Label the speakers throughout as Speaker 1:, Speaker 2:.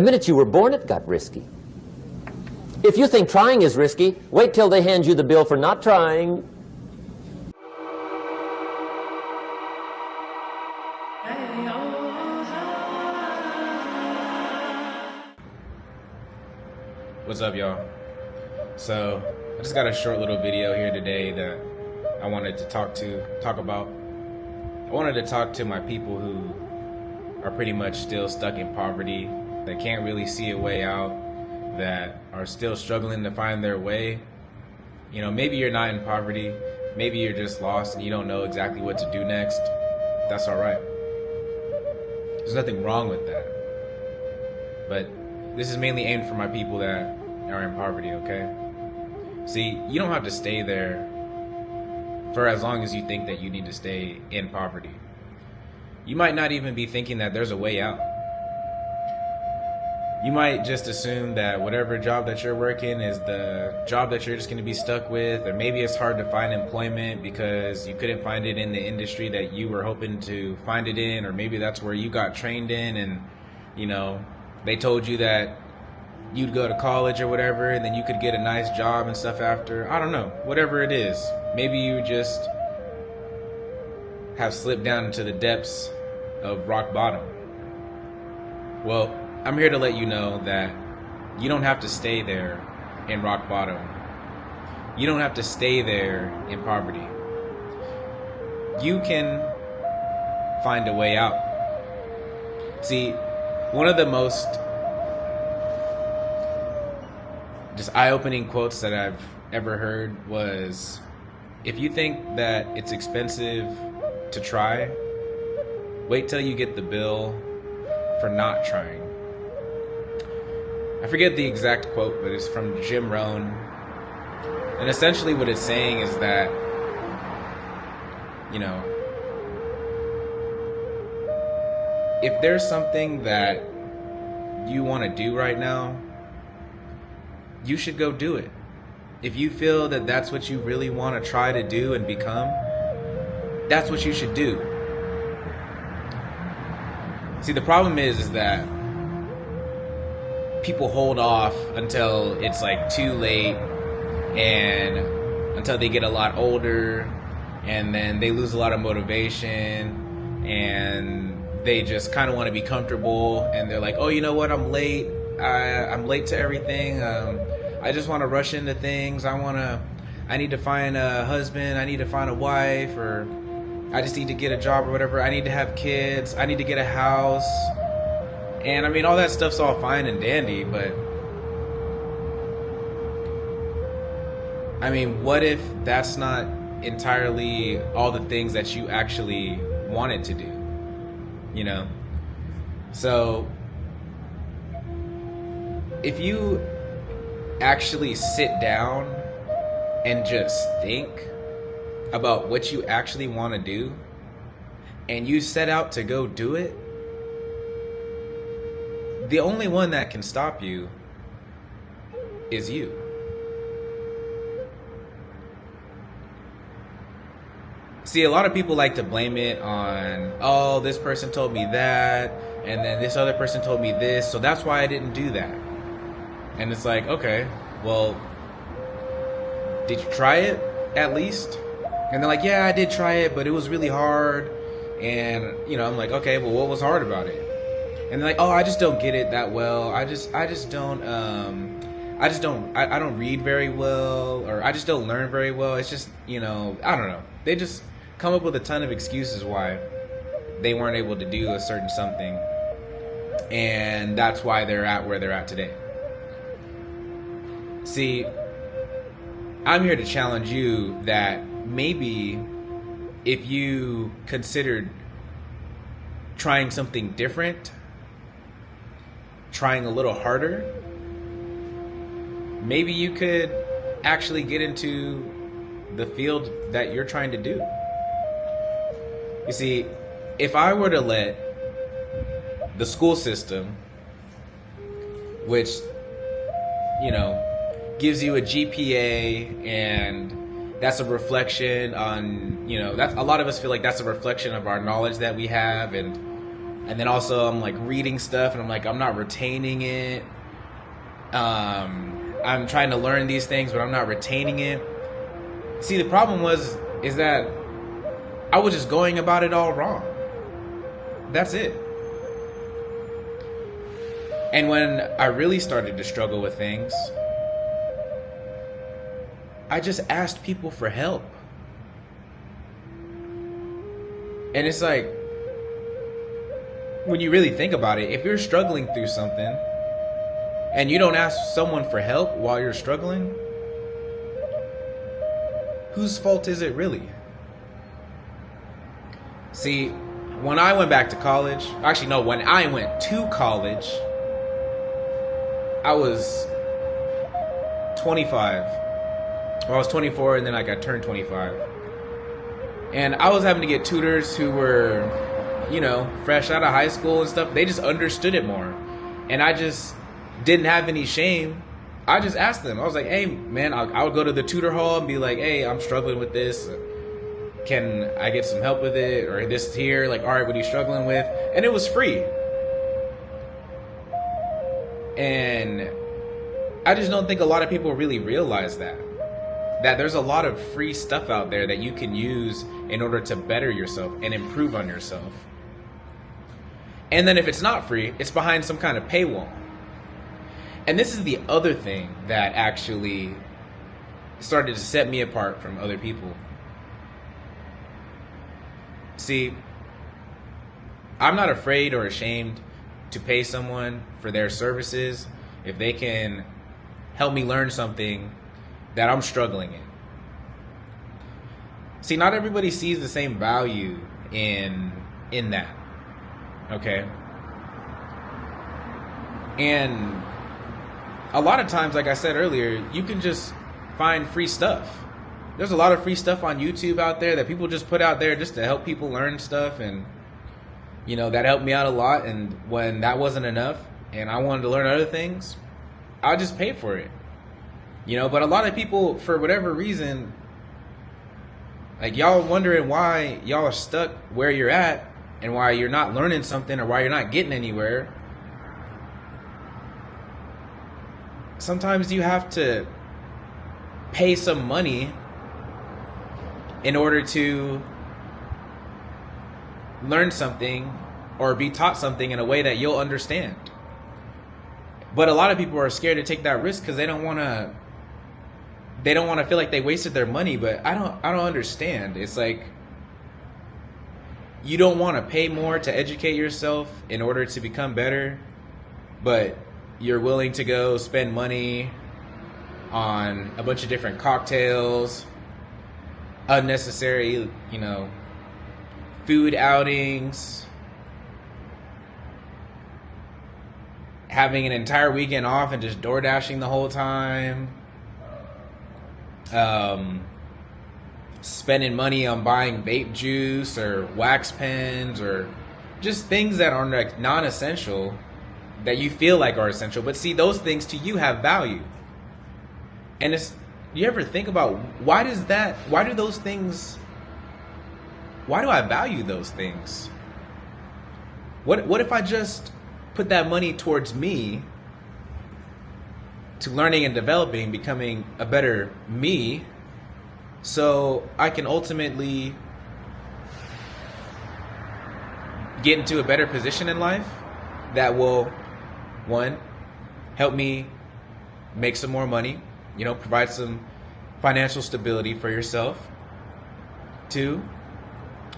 Speaker 1: The minute you were born, it got risky. If you think trying is risky, wait till they hand you the bill for not trying.
Speaker 2: What's up, y'all? So I just got a short little video here today that I wanted to talk about. I wanted to talk to my people who are pretty much still stuck in poverty, that can't really see a way out, that are still struggling to find their way. You know, maybe you're not in poverty, maybe you're just lost and you don't know exactly what to do next. That's all right. There's nothing wrong with that. But this is mainly aimed for my people that are in poverty, okay? See, you don't have to stay there for as long as you think that you need to stay in poverty. You might not even be thinking that there's a way out. You might just assume that whatever job that you're working is the job that you're just going to be stuck with, or maybe it's hard to find employment because you couldn't find it in the industry that you were hoping to find it in, or maybe that's where you got trained in and, you know, they told you that you'd go to college or whatever and then you could get a nice job and stuff after. I don't know, whatever it is. Maybe you just have slipped down into the depths of rock bottom. Well, I'm here to let you know that you don't have to stay there in rock bottom. You don't have to stay there in poverty. You can find a way out. See, one of the most just eye-opening quotes that I've ever heard was, if you think that it's expensive to try, wait till you get the bill for not trying. I forget the exact quote, but it's from Jim Rohn. And essentially what it's saying is that, you know, if there's something that you want to do right now, you should go do it. If you feel that that's what you really want to try to do and become, that's what you should do. See, the problem is that people hold off until it's like too late, and until they get a lot older, and then they lose a lot of motivation, and they just kind of want to be comfortable, and they're like, oh, you know what, I'm late. I'm late to everything. I just want to rush into things. I need to find a husband. I need to find a wife, or I just need to get a job or whatever. I need to have kids. I need to get a house. And I mean, all that stuff's all fine and dandy, but I mean, what if that's not entirely all the things that you actually wanted to do? You know? So if you actually sit down and just think about what you actually want to do, and you set out to go do it, the only one that can stop you is you. See, a lot of people like to blame it on, oh, this person told me that, and then this other person told me this, so that's why I didn't do that. And it's like, okay, well, did you try it at least? And they're like, yeah, I did try it, but it was really hard. And, you know, I'm like, okay, well, what was hard about it? And they're like, oh, I just don't get it that well. I don't read very well, or I just don't learn very well. It's just, you know, I don't know. They just come up with a ton of excuses why they weren't able to do a certain something. And that's why they're at where they're at today. See, I'm here to challenge you that maybe if you considered trying something different, trying a little harder, maybe you could actually get into the field that you're trying to do. You see, if I were to let the school system, which, you know, gives you a GPA, and that's a reflection on, you know, that's, a lot of us feel like that's a reflection of our knowledge that we have, and And then also I'm like reading stuff and I'm like, I'm not retaining it. I'm trying to learn these things, but I'm not retaining it. See, the problem is that I was just going about it all wrong. That's it. And when I really started to struggle with things, I just asked people for help. And it's like, when you really think about it, if you're struggling through something and you don't ask someone for help while you're struggling, whose fault is it really? See, when I went back to college, actually no, when I went to college, I was 25. Well, I was 24 and then I turned 25. And I was having to get tutors who were, you know, fresh out of high school and stuff. They just understood it more. And I just didn't have any shame. I just asked them. I was like, hey, man, I would go to the tutor hall and be like, hey, I'm struggling with this. Can I get some help with it? Or this here, like, all right, what are you struggling with? And it was free. And I just don't think a lot of people really realize that there's a lot of free stuff out there that you can use in order to better yourself and improve on yourself. And then if it's not free, it's behind some kind of paywall. And this is the other thing that actually started to set me apart from other people. See, I'm not afraid or ashamed to pay someone for their services if they can help me learn something that I'm struggling in. See, not everybody sees the same value in that. Okay? And a lot of times, like I said earlier, you can just find free stuff. There's a lot of free stuff on YouTube out there that people just put out there just to help people learn stuff, and you know, that helped me out a lot. And when that wasn't enough and I wanted to learn other things, I'll just pay for it. You know, but a lot of people, for whatever reason, like, y'all wondering why y'all are stuck where you're at and why you're not learning something or why you're not getting anywhere. Sometimes you have to pay some money in order to learn something or be taught something in a way that you'll understand. But a lot of people are scared to take that risk because they don't want to feel like they wasted their money. But I don't understand. It's like, you don't want to pay more to educate yourself in order to become better, but you're willing to go spend money on a bunch of different cocktails, unnecessary, you know, food outings, having an entire weekend off and just door dashing the whole time, spending money on buying vape juice or wax pens or just things that are like non-essential that you feel like are essential. But see, those things to you have value. And you ever think about why do I value those things? What if I just put that money towards me, to learning and developing, becoming a better me, so I can ultimately get into a better position in life that will, one, help me make some more money, you know, provide some financial stability for yourself. Two,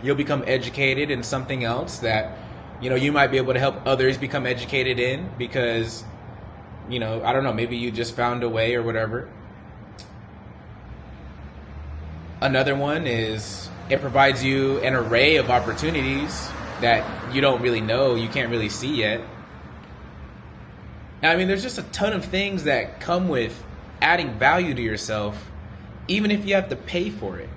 Speaker 2: you'll become educated in something else that, you know, you might be able to help others become educated in because, you know, I don't know, maybe you just found a way or whatever. Another one is it provides you an array of opportunities that you don't really know, you can't really see yet. Now, I mean, there's just a ton of things that come with adding value to yourself, even if you have to pay for it.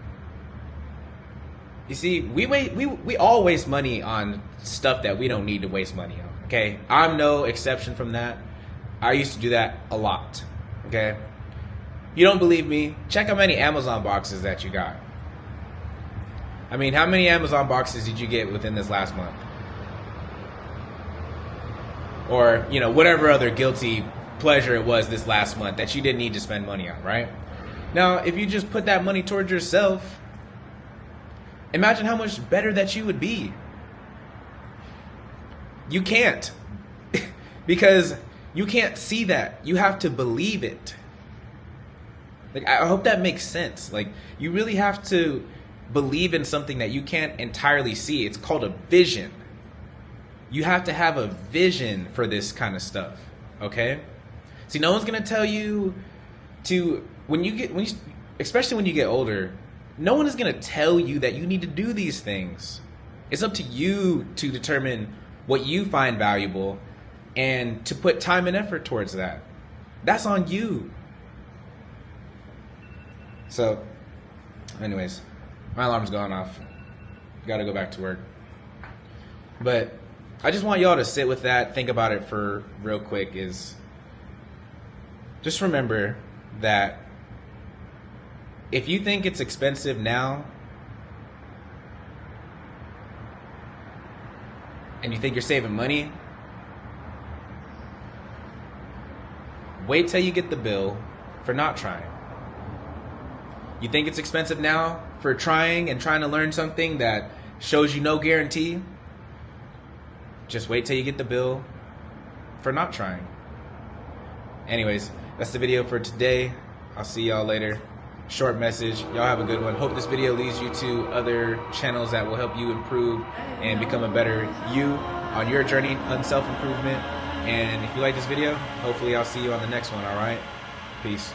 Speaker 2: You see, we all waste money on stuff that we don't need to waste money on, okay? I'm no exception from that. I used to do that a lot, okay? You don't believe me? Check how many Amazon boxes that you got. I mean, how many Amazon boxes did you get within this last month? or, you know, whatever other guilty pleasure it was this last month that you didn't need to spend money on, right? Now, if you just put that money towards yourself, imagine how much better that you would be. You can't. Because you can't see that. You have to believe it. Like, I hope that makes sense. Like, you really have to believe in something that you can't entirely see. It's called a vision. You have to have a vision for this kind of stuff, okay? See, no one's gonna tell you to, especially when you get older, no one is gonna tell you that you need to do these things. It's up to you to determine what you find valuable and to put time and effort towards that. That's on you. So, anyways, my alarm's gone off. Gotta go back to work. But I just want y'all to sit with that, think about it for real quick, is just remember that if you think it's expensive now, and you think you're saving money, wait till you get the bill for not trying. You think it's expensive now for trying to learn something that shows you no guarantee? Just wait till you get the bill for not trying. Anyways, that's the video for today. I'll see y'all later. Short message. Y'all have a good one. Hope this video leads you to other channels that will help you improve and become a better you on your journey on self-improvement. And if you like this video, hopefully I'll see you on the next one, all right? Peace.